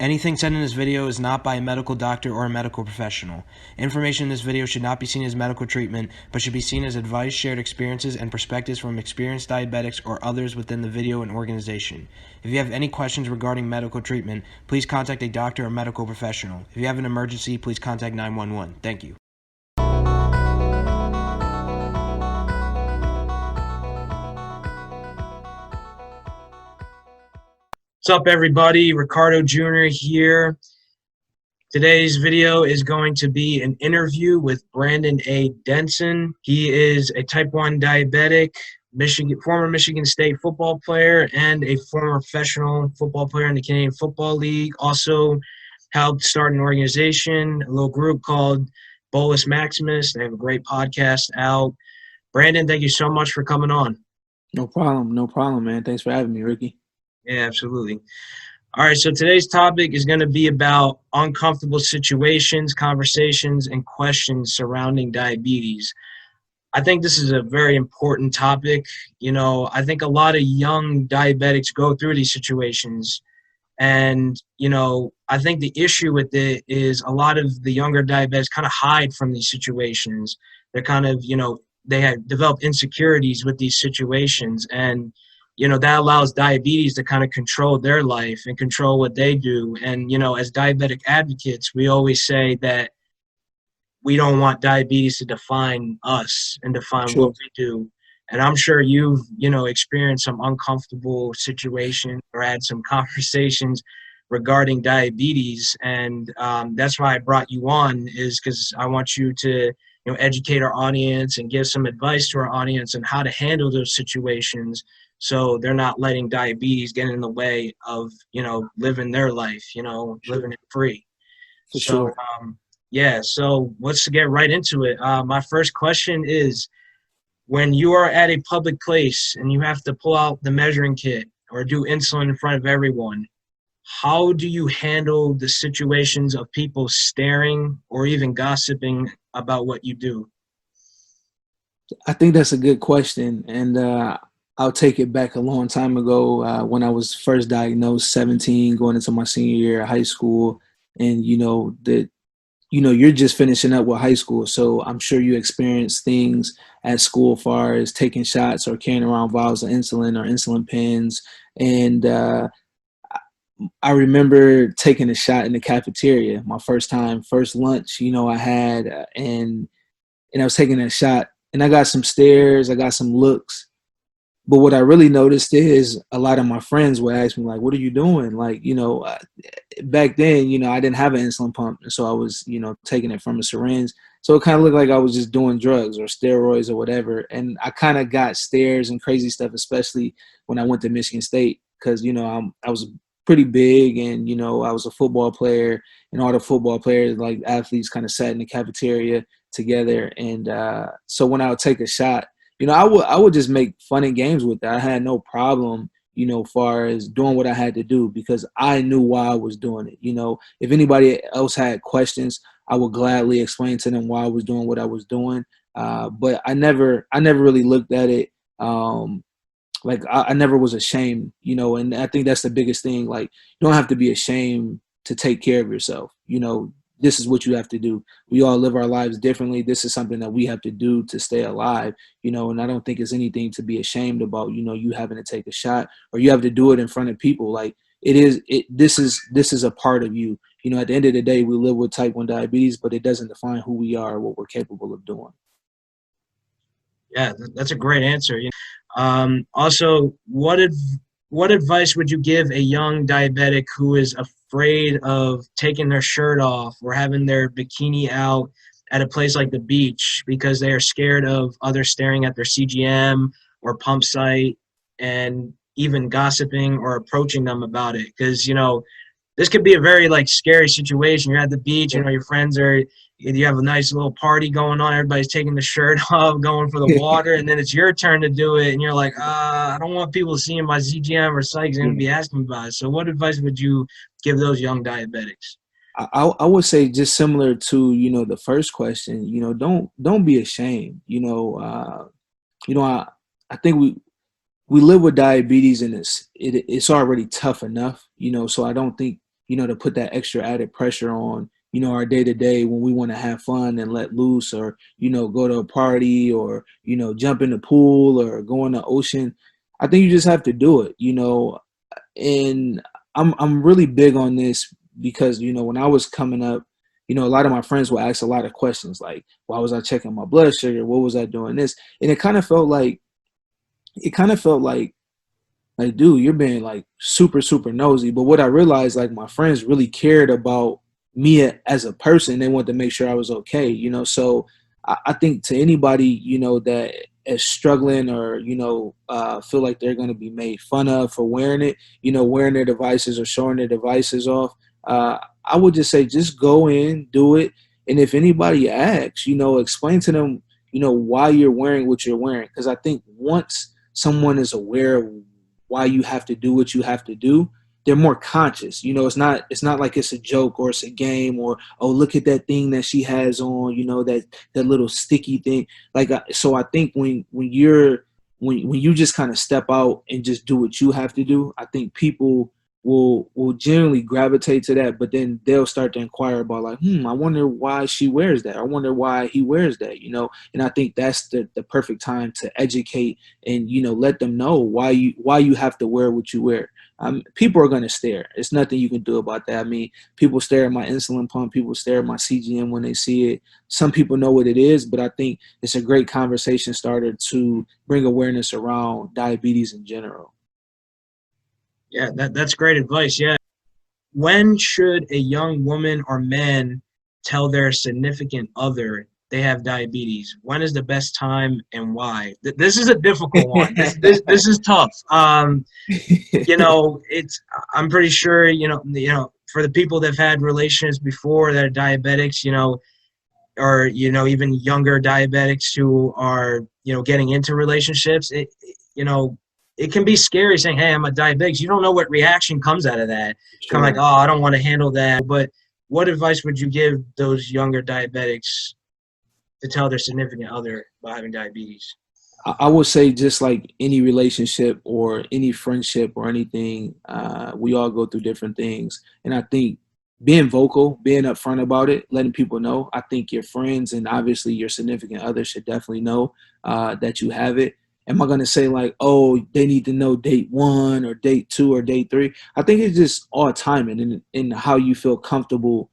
Anything said in this video is not by a medical doctor or a medical professional. Information in this video should not be seen as medical treatment, but should be seen as advice, shared experiences, and perspectives from experienced diabetics or others within the video and organization. If you have any questions regarding medical treatment, please contact a doctor or medical professional. If you have an emergency, please contact 911. Thank you. What's up, everybody? Ricardo Jr. here. Today's video is going to be an interview with Brandon A. Denson. He is a type 1 diabetic, former Michigan State football player, and a former professional football player in the Canadian Football League. Also helped start an organization, a little group called Bolus Maximus. They have a great podcast out. Brandon, thank you so much for coming on. No problem, man. Thanks for having me, Ricky. Yeah, absolutely. All right, so today's topic is going to be about uncomfortable situations, conversations, and questions surrounding diabetes. I think this is a very important topic. I think a lot of young diabetics go through these situations. And, I think the issue with it is a lot of the younger diabetics kind of hide from these situations. They're kind of, they have developed insecurities with these situations. And that allows diabetes to kind of control their life and control what they do. And, as diabetic advocates, we always say that we don't want diabetes to define us and define Sure. what we do. And I'm sure you've, experienced some uncomfortable situations or had some conversations regarding diabetes. And that's why I brought you on, is because I want you to, educate our audience and give some advice to our audience on how to handle those situations, so they're not letting diabetes get in the way of, living their life, living it free. For sure. So let's get right into it. My first question is, when you are at a public place and you have to pull out the measuring kit or do insulin in front of everyone, how do you handle the situations of people staring or even gossiping about what you do? I think that's a good question. And I'll take it back a long time ago when I was first diagnosed, 17, going into my senior year of high school. And, you're just finishing up with high school. So I'm sure you experienced things at school as far as taking shots or carrying around vials of insulin or insulin pens. And I remember taking a shot in the cafeteria, my first lunch, I had, and I was taking a shot, and I got some stares, I got some looks. But what I really noticed is a lot of my friends would ask me, like, what are you doing? Like, back then, I didn't have an insulin pump. And so I was, taking it from a syringe. So it kind of looked like I was just doing drugs or steroids or whatever. And I kind of got stares and crazy stuff, especially when I went to Michigan State, because, I was pretty big, and, I was a football player, and all the football players, like athletes, kind of sat in the cafeteria together. And so when I would take a shot, I would just make fun and games with that. I had no problem, far as doing what I had to do, because I knew why I was doing it. If anybody else had questions, I would gladly explain to them why I was doing what I was doing. But I never really looked at it like I never was ashamed, and I think that's the biggest thing. Like, you don't have to be ashamed to take care of yourself. This is what you have to do. We all live our lives differently. This is something that we have to do to stay alive, and I don't think it's anything to be ashamed about, you having to take a shot, or you have to do it in front of people. Like, this is a part of you. At the end of the day, we live with type 1 diabetes, but it doesn't define who we are or what we're capable of doing. Yeah, that's a great answer. Also, what advice would you give a young diabetic who is afraid of taking their shirt off or having their bikini out at a place like the beach because they are scared of others staring at their CGM or pump site and even gossiping or approaching them about it? Because, this could be a very, scary situation. You're at the beach, your friends are – you have a nice little party going on. Everybody's taking the shirt off, going for the water, and then it's your turn to do it. And you're like, I don't want people seeing my CGM or psychs and be asking about it. So what advice would you give those young diabetics? I would say, just similar to, the first question, don't be ashamed. I think we live with diabetes, and it's already tough enough, so I don't think to put that extra added pressure on, our day to day when we want to have fun and let loose, or, go to a party, or, jump in the pool or go in the ocean. I think you just have to do it, and I'm really big on this because, when I was coming up, a lot of my friends would ask a lot of questions like, why was I checking my blood sugar? What was I doing this? And it kind of felt like, dude, you're being like super, super nosy. But what I realized, like, my friends really cared about me as a person. They wanted to make sure I was okay, So I think to anybody, that is struggling, or, feel like they're going to be made fun of for wearing it, wearing their devices or showing their devices off, I would just say, just go in, do it. And if anybody asks, explain to them, why you're wearing what you're wearing. Because I think once someone is aware of why you have to do what you have to do, they're more conscious. It's not like it's a joke or it's a game, or, oh, look at that thing that she has on, that little sticky thing. Like, so I think when you just kind of step out and just do what you have to do, I think people will generally gravitate to that, but then they'll start to inquire about, like, I wonder why she wears that. I wonder why he wears that, and I think that's the perfect time to educate and, let them know why you have to wear what you wear. People are going to stare. It's nothing you can do about that. I mean, people stare at my insulin pump. People stare at my CGM when they see it. Some people know what it is, but I think it's a great conversation starter to bring awareness around diabetes in general. Yeah, that's great advice. Yeah. When should a young woman or man tell their significant other they have diabetes? When is the best time and why? This is a difficult one. This is tough. It's I'm pretty sure, for the people that have had relationships before that are diabetics, or, even younger diabetics who are, getting into relationships, it can be scary saying, hey, I'm a diabetic. You don't know what reaction comes out of that. Sure. Kind of like, oh, I don't want to handle that. But what advice would you give those younger diabetics to tell their significant other about having diabetes? I would say, just like any relationship or any friendship or anything, we all go through different things. And I think being vocal, being upfront about it, letting people know, I think your friends and obviously your significant other should definitely know that you have it. Am I going to say, like, oh, they need to know date 1 or date 2 or date 3? I think it's just all timing and how you feel comfortable,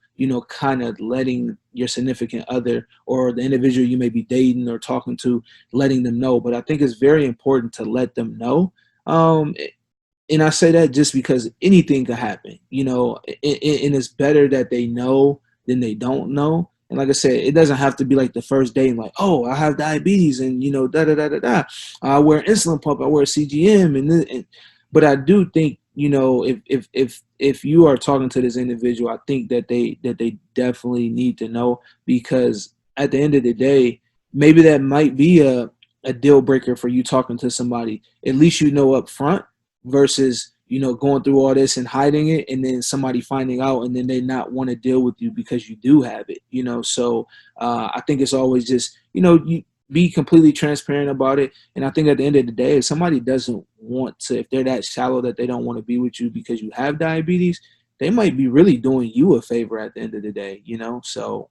kind of letting your significant other or the individual you may be dating or talking to, letting them know. But I think it's very important to let them know. And I say that just because anything could happen, and it's better that they know than they don't know. And like I said, it doesn't have to be like the first day and like, oh, I have diabetes and, da da da da da. I wear insulin pump, I wear CGM, but I do think, if you are talking to this individual, I think that they definitely need to know, because at the end of the day, maybe that might be a deal breaker for you talking to somebody. At least up front, versus going through all this and hiding it, and then somebody finding out and then they not want to deal with you because you do have it. So I think it's always just, you be completely transparent about it. And I think at the end of the day, if somebody doesn't want to, if they're that shallow that they don't want to be with you because you have diabetes, they might be really doing you a favor at the end of the day. So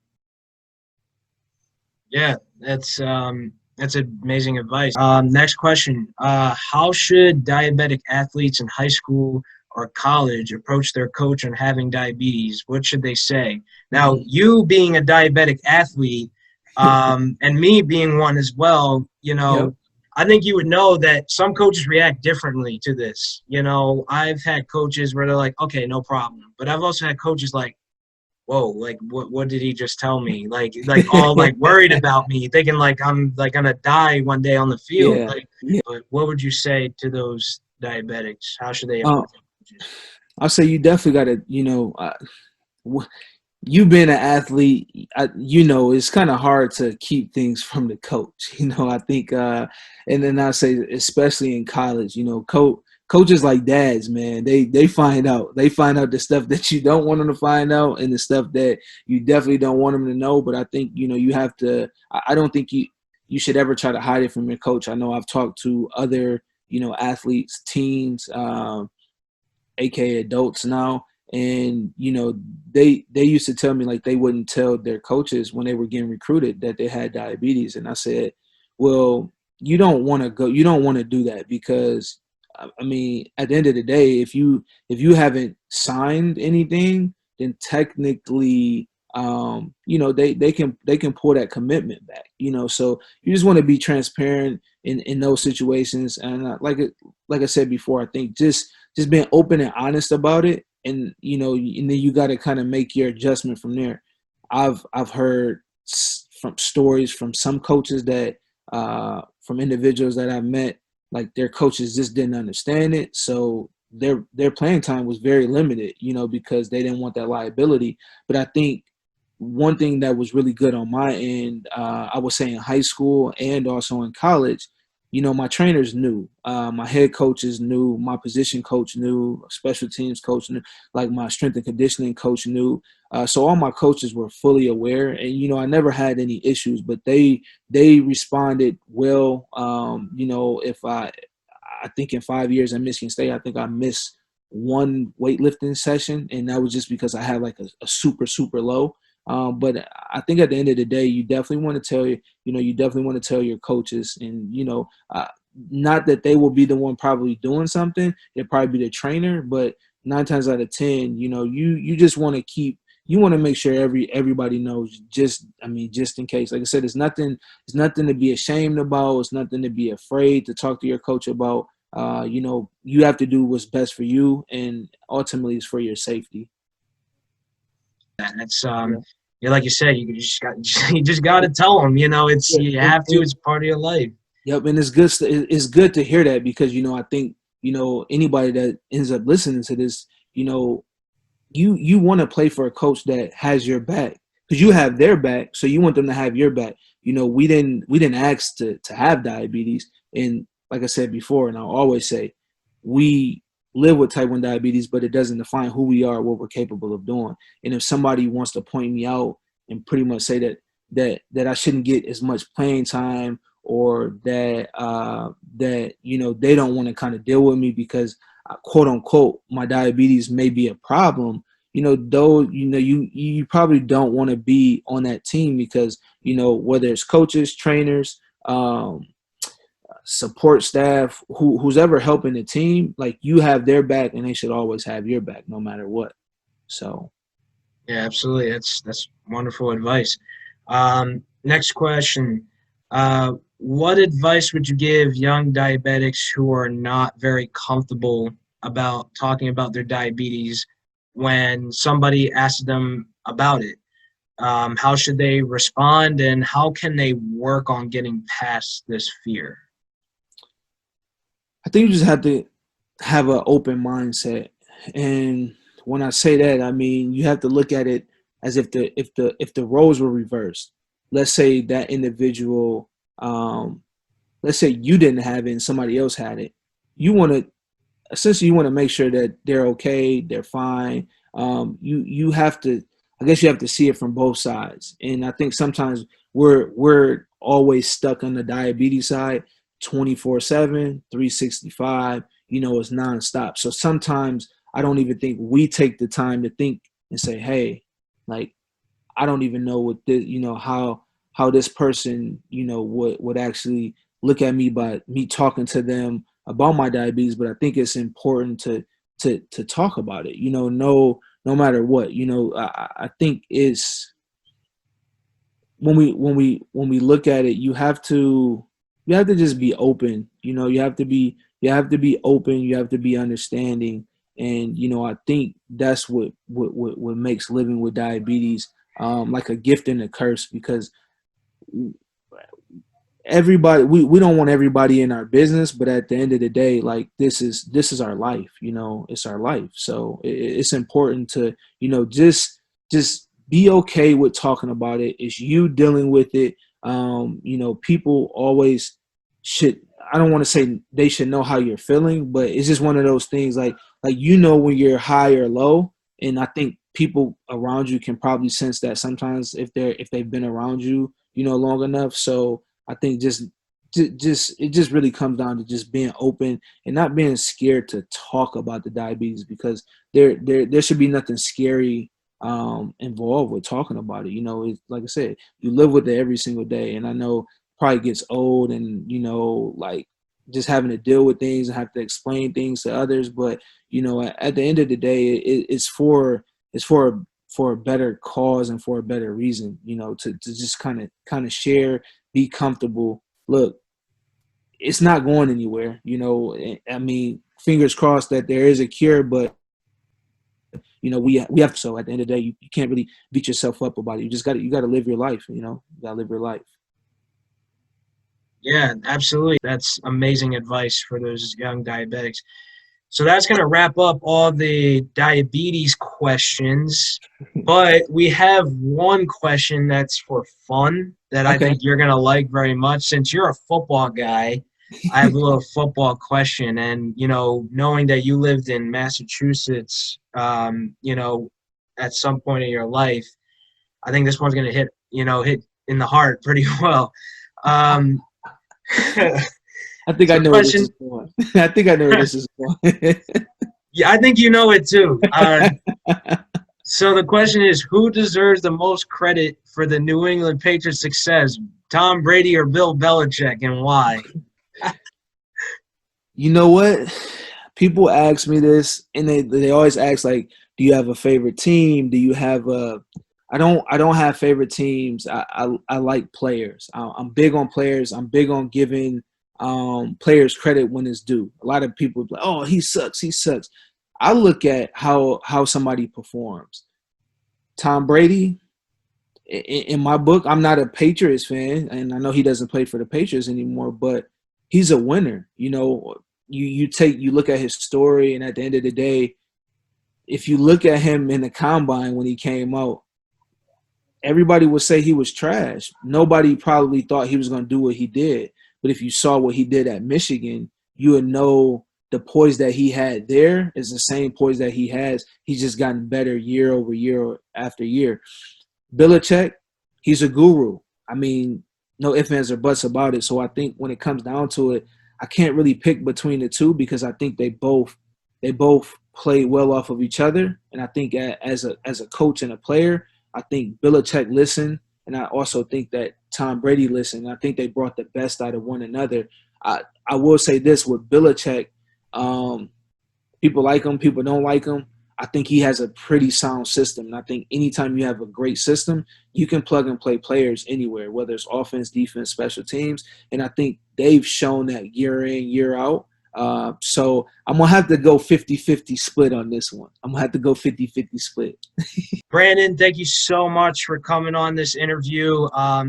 Yeah, that's amazing advice. Next question. How should diabetic athletes in high school or college approach their coach on having diabetes? What should they say? Now, you being a diabetic athlete, and me being one as well, Yep. I think you would know that some coaches react differently to this. I've had coaches where they're like, okay, no problem. But I've also had coaches like, whoa, like what did he just tell me? Like all like worried about me, thinking like I'm like gonna die one day on the field. Yeah. Like, Yeah. but what would you say to those diabetics? How should they Uh, approach coaches? I'll say you definitely got to, you being an athlete, it's kind of hard to keep things from the coach. I think, and then I say, especially in college, coaches like dads, man, they find out the stuff that you don't want them to find out, and the stuff that you definitely don't want them to know. But I think, you have to. I don't think you should ever try to hide it from your coach. I know I've talked to other, athletes, teens, aka adults now. And they used to tell me like they wouldn't tell their coaches when they were getting recruited that they had diabetes. And I said, well, you don't want to do that, because I mean, at the end of the day, if you haven't signed anything, then technically, they can pull that commitment back. So you just want to be transparent in those situations. And like I said before, I think just being open and honest about it, and and then you got to kind of make your adjustment from there. I've heard from stories from some coaches that from individuals that I've met, like their coaches just didn't understand it, so their playing time was very limited, because they didn't want that liability. But I think one thing that was really good on my end, I would say in high school and also in college, my trainers knew, my head coaches knew, my position coach knew, special teams coach knew, like my strength and conditioning coach knew. So all my coaches were fully aware, and I never had any issues, but they responded well. If I think in 5 years at Michigan State, I think I missed one weightlifting session, and that was just because I had like a super super low. But I think at the end of the day, you definitely want to tell you definitely want to tell your coaches, and not that they will be the one probably doing something. They'll probably be the trainer, but 9 times out of 10, you just want to you want to make sure everybody knows. Just in case. Like I said, it's nothing to be ashamed about. It's nothing to be afraid to talk to your coach about. You have to do what's best for you, and ultimately it's for your safety. That's Yeah. yeah, like you said, you just got to tell them. It's Yeah. you have to. It's part of your life. Yep, and it's good to hear that, because I think anybody that ends up listening to this, you want to play for a coach that has your back, because you have their back, so you want them to have your back. We didn't ask to have diabetes, and like I said before, and I'll always say, we live with type 1 diabetes, but it doesn't define who we are, what we're capable of doing. And if somebody wants to point me out and pretty much say that I shouldn't get as much playing time, or that they don't want to kind of deal with me because quote unquote my diabetes may be a problem, though you probably don't want to be on that team, because whether it's coaches, trainers, support staff, who's ever helping the team, like you have their back, and they should always have your back no matter what. So Yeah, absolutely. That's wonderful advice. Next question. What advice would you give young diabetics who are not very comfortable about talking about their diabetes when somebody asks them about it? How should they respond, and how can they work on getting past this fear? I think you just have to have an open mindset. And when I say that, I mean you have to look at it as if the roles were reversed. Let's say that individual, let's say you didn't have it and somebody else had it. You want to make sure that they're okay, they're fine. You have to, I guess you have to see it from both sides. And I think sometimes we're always stuck on the diabetes side, 24/7, 365. It's nonstop. So sometimes I don't even think we take the time to think and say, hey, like, I don't even know what this, how this person, would actually look at me by me talking to them about my diabetes. But I think it's important to talk about it. No matter what. I think it's when we look at it, you have to just be open. You have to be open. You have to be understanding. And I think that's what makes living with diabetes like a gift and a curse, because everybody, we don't want everybody in our business, but at the end of the day, like this is our life. It's our life. So it's important to just be okay with talking about it. It's you dealing with it. People always should, I don't want to say they should know how you're feeling, but it's just one of those things, like when you're high or low. And I think people around you can probably sense that sometimes if they've been around you long enough. So I think just it just really comes down to just being open and not being scared to talk about the diabetes, because there should be nothing scary involved with talking about it. It's like I said, you live with it every single day, and I know probably gets old, and like just having to deal with things and have to explain things to others. But at the end of the day, it's for a better cause and for a better reason. To just kind of share, be comfortable. Look, it's not going anywhere. I mean, fingers crossed that there is a cure, but we have to. So at the end of the day, you can't really beat yourself up about it. You got to live your life. You got to live your life. Yeah, absolutely. That's amazing advice for those young diabetics. So that's going to wrap up all the diabetes questions. But we have one question that's for fun that I Okay. think you're going to like very much. Since you're a football guy, I have a little football question. And, knowing that you lived in Massachusetts, at some point in your life, I think this one's going to hit in the heart pretty well. Um, I think so I the know where this question, is going. I think I know where this is going. yeah, I think you know it too. So the question is, who deserves the most credit for the New England Patriots' success, Tom Brady or Bill Belichick, and why? You know what? People ask me this, and they always ask, like, do you have a favorite team? Do you have a? I don't have favorite teams. I like players. I'm big on players. I'm big on giving players credit when it's due. A lot of people be like, oh, he sucks. He sucks. I look at how somebody performs. Tom Brady, in my book, I'm not a Patriots fan, and I know he doesn't play for the Patriots anymore, but he's a winner. You look at his story, and at the end of the day, if you look at him in the combine when he came out, everybody would say he was trash. Nobody probably thought he was going to do what he did. But if you saw what he did at Michigan, you would know the poise that he had there is the same poise that he has. He's just gotten better year over year after year. Belichick, he's a guru. I mean, no ifs, ands, or buts about it. So I think when it comes down to it, I can't really pick between the two, because I think they both play well off of each other. And I think as a coach and a player, I think Belichick listened, and I also think that Tom Brady listened. I think they brought the best out of one another. I will say this with Belichick, um, people like him, people don't like him. I think he has a pretty sound system. And I think anytime you have a great system, you can plug and play players anywhere, whether it's offense, defense, special teams. And I think they've shown that year in, year out. So I'm going to have to go 50-50 split on this one. I'm going to have to go 50-50 split. Brandon, thank you so much for coming on this interview.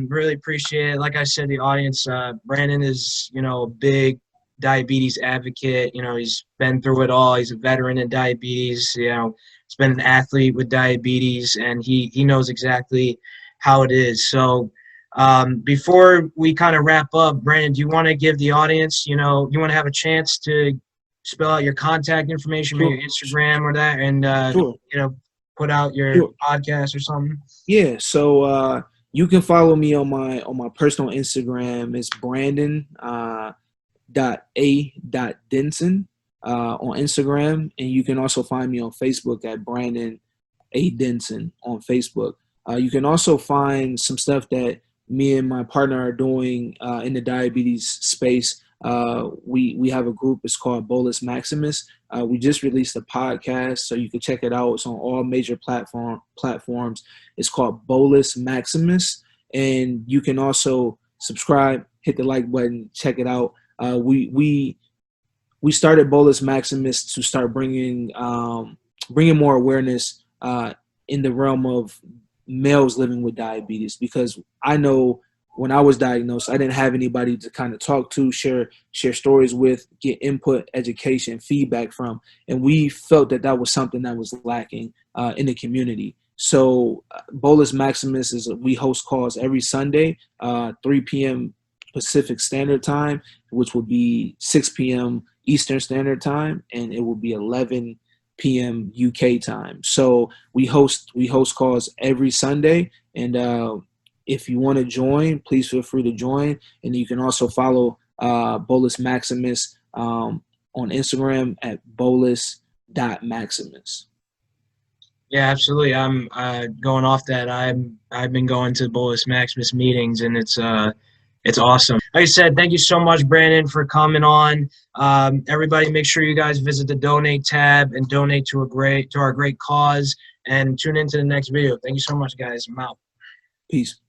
Really appreciate it. Like I said, the audience, Brandon is, a big diabetes advocate. He's been through it all. He's a veteran in diabetes. He's been an athlete with diabetes, and he knows exactly how it is. So before we kind of wrap up, Brandon, do you want to give the audience, you want to have a chance to spell out your contact information, maybe your Instagram or that, and, Sure. put out your Sure. podcast or something? Yeah, so you can follow me on my personal Instagram. It's Brandon .a.denson on Instagram, and you can also find me on Facebook at Brandon A. Denson on Facebook. You can also find some stuff that me and my partner are doing in the diabetes space. We have a group. It's called Bolus Maximus. We just released a podcast, so you can check it out. It's on all major platforms. It's called Bolus Maximus, and you can also subscribe, hit the like button, check it out. We started Bolus Maximus to start bringing more awareness in the realm of males living with diabetes, because I know when I was diagnosed, I didn't have anybody to kind of talk to, share stories with, get input, education, feedback from, and we felt that was something that was lacking in the community. So Bolus Maximus we host calls every Sunday, 3 p.m. Pacific Standard Time, which will be 6 p.m. Eastern Standard Time, and it will be 11 p.m. UK time. So we host calls every Sunday, and if you want to join, please feel free to join. And you can also follow Bolus Maximus, on Instagram at bolus.maximus. Yeah, absolutely. I'm going off that. I've been going to Bolus Maximus meetings, and it's awesome. Like I said, thank you so much, Brandon, for coming on. Everybody, make sure you guys visit the donate tab and donate to our great cause, and tune into the next video. Thank you so much, guys. I'm out. Peace.